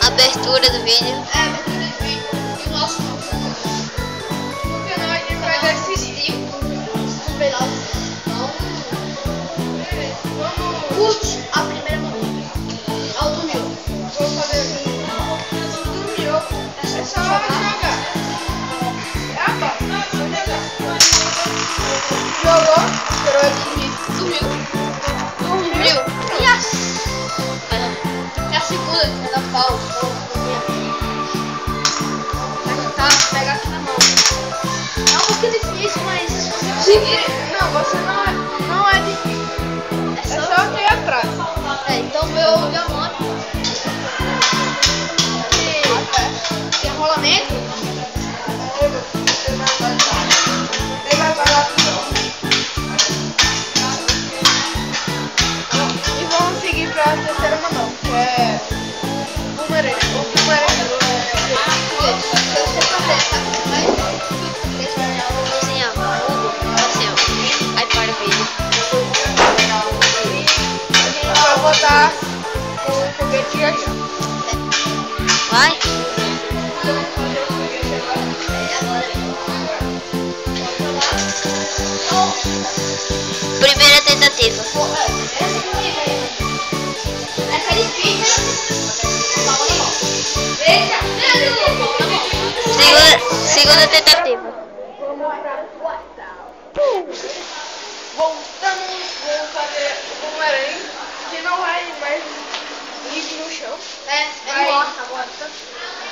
Abertura do vídeo. É, abertura do vídeo. E o nosso não. Porque não, a gente vai dar esse estilo. Os pedaços. Vamos. Curte a primeira mão. Ao do meu. Vou fazer aqui. Do meu. É só jogar. Jogou, esperou ele dormir. Dormiu. Yes. É a segunda que vai dar pau. Pega aqui na mão. É um pouquinho difícil, mas se você conseguir. Não, você não é difícil. É só aqui atrás. É, então meu diamante. Tem rolamento. E vamos seguir para a terceira mão, que é bumerangue. Assim, ó. Assim, ó. Aí para o vídeo. A gente vai botar o foguete aqui. Vai. Primeira tentativa. Essa é difícil. Segunda tentativa. Voltamos, vamos fazer o bumerangue, que não vai mais ir no chão.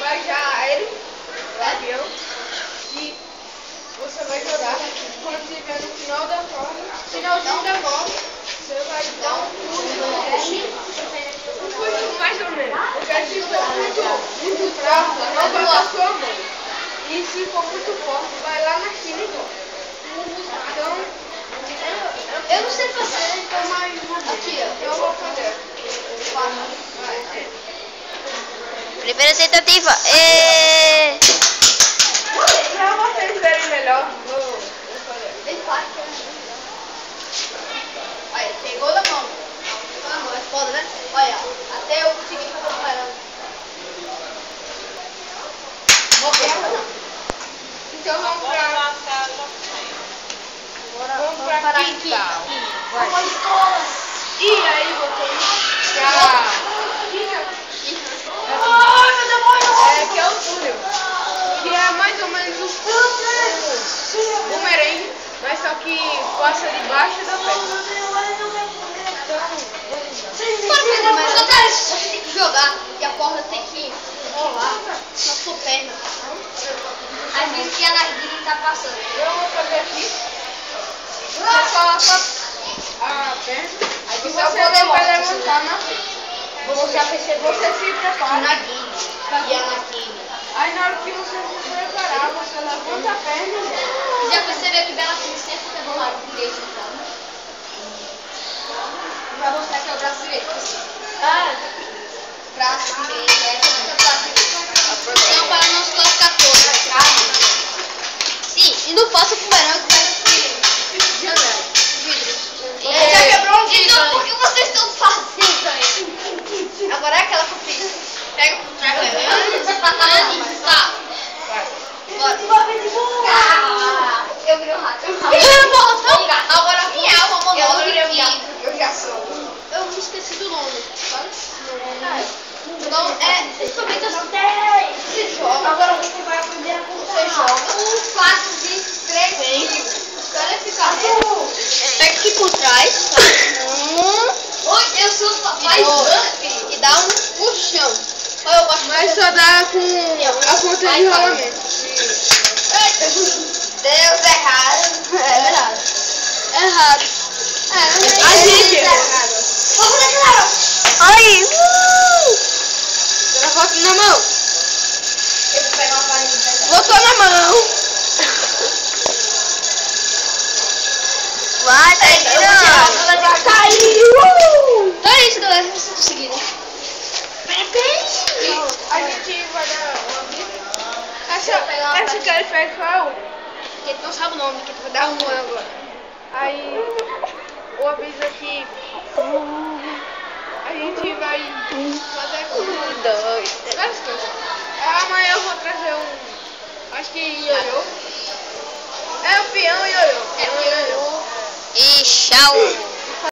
Vai já aéreo, avião, e você vai jogar quando estiver no final da corda, finalzinho da corda, você vai dar um puxo mais ou menos, porque se for muito fraco, não vai pra sua mão, e se for muito forte, vai lá na quina e volta. Então, eu não sei fazer, então mais uma vez. Aqui, eu vou fazer. Primeira tentativa. Pra vocês verem melhor, vou fazer. Aí, pegou da mão. Pegou da mão, é foda, né? Olha, até eu conseguir fazer o parando. Então vamos pra... Vamos pra quinta. E aí, vocês já... que é o túnel. Que é mais ou menos o bumerangue, mas só que passa debaixo da perna. Você tem que jogar e a corda tem que rolar na sua perna. Às vezes que a narguilha tá passando. Eu vou fazer aqui. Você coloca a perna. Aí você vai levantar na frente. Você se prepara. Na guilha. E a naquilha. Aí na hora que você se preparar, você levanta a perna. Já percebeu que Bela Filha sempre fica do lado direito? Pra mostrar que é o braço direito. Braço direito, não, para não se colocar todo. Sim, e não faça o bumerangue pega vidros. Já quebrou um vidro. Então por que vocês estão fazendo aí? Agora é aquela que eu fiz. Pega por trás. Bora. Eu virei um rato. Agora quem é o monólogo que eu já sou? Eu me esqueci do nome. Não, principalmente assim. Você joga. Agora você vai aprender a contar. Você joga 1, 4, 5, 3, 5. Espera ficar reto. Pega aqui por trás. Eu sou papai e dá um puxão. Mas só dá com a ponta de rolamento. Deus, errado. É verdade. Errado. A gente errado. Vamos declarar. Aí. Tira a foto na mão. Eu vou pegar uma palhinha. Botou na mão. Vai, tá aí. Caiu. Então é isso, galera. Vocês conseguiram. A gente vai dar uma vida. Essa que ele fez foi a única. Que ele não sabe o nome, que ele vai dar um agora. Aí o aviso aqui. A gente vai e fazer dois. Amanhã eu vou trazer acho que ioiô. É o peão e ioiô. E tchau.